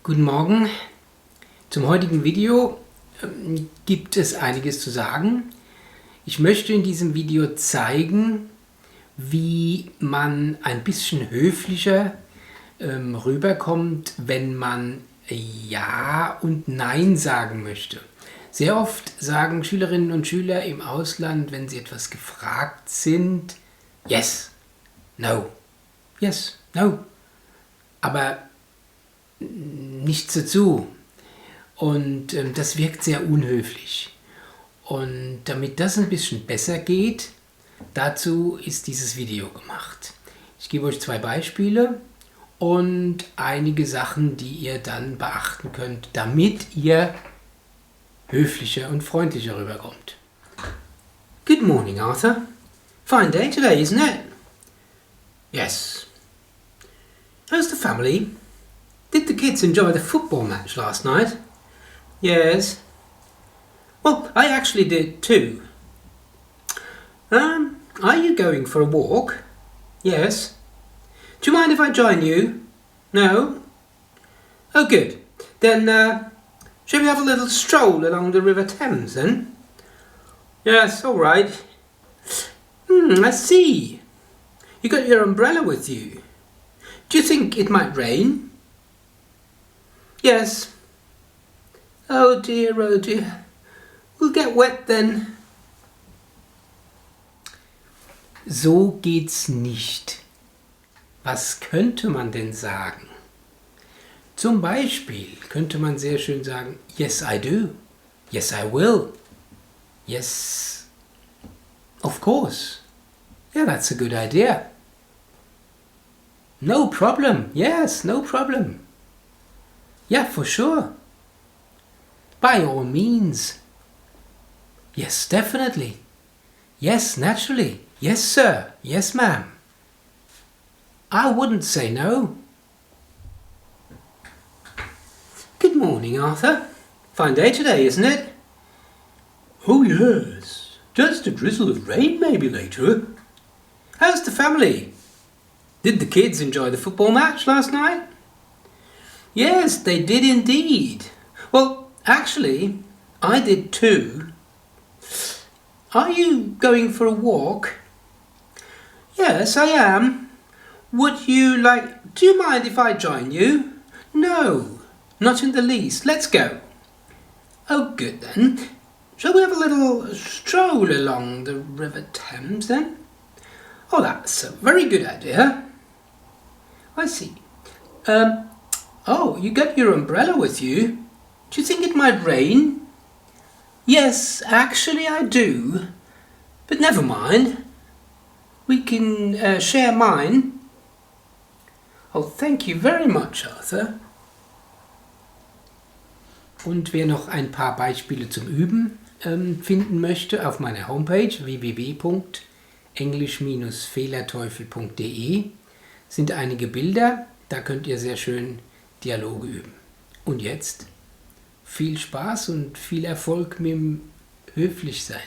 Guten Morgen. Zum heutigen Video gibt es einiges zu sagen. Ich möchte in diesem Video zeigen, wie man ein bisschen höflicher rüberkommt, wenn man Ja und Nein sagen möchte. Sehr oft sagen Schülerinnen und Schüler im Ausland, wenn sie etwas gefragt sind, yes, no, yes, no, aber nichts dazu. Und das wirkt sehr unhöflich. Und damit das ein bisschen besser geht, dazu ist dieses Video gemacht. Ich gebe euch 2 Beispiele und einige Sachen, die ihr dann beachten könnt, damit ihr höflicher und freundlicher rüberkommt. Good morning, Arthur. Fine day today, isn't it? Yes. How's the family? Did the kids enjoy the football match last night? Yes. Well, I actually did too. Are you going for a walk? Yes. Do you mind if I join you? No? Oh, good. Then, shall we have a little stroll along the River Thames then? Yes, all right. I see. You got your umbrella with you. Do you think it might rain? Yes. Oh dear, we'll get wet then. So geht's nicht. Was könnte man denn sagen? Zum Beispiel könnte man sehr schön sagen, yes I do, yes I will, yes, of course, yeah that's a good idea. No problem, yes, no problem. Yeah, for sure. By all means. Yes, definitely. Yes, naturally. Yes, sir. Yes, ma'am. I wouldn't say no. Good morning, Arthur. Fine day today, isn't it? Oh, yes. Just a drizzle of rain maybe later. How's the family? Did the kids enjoy the football match last night? Yes, they did indeed. Well, actually, I did too. Are you going for a walk? Yes, I am. Do you mind if I join you? No, not in the least. Let's go. Oh, good then. Shall we have a little stroll along the River Thames then? Oh, that's a very good idea. I see. Oh, you got your umbrella with you. Do you think it might rain? Yes, actually I do. But never mind. We can share mine. Oh, thank you very much, Arthur. Und wer noch ein paar Beispiele zum Üben finden möchte, auf meiner Homepage www.englisch-fehlerteufel.de sind einige Bilder. Da könnt ihr sehr schön Dialoge üben. Und jetzt viel Spaß und viel Erfolg mit dem Höflichsein.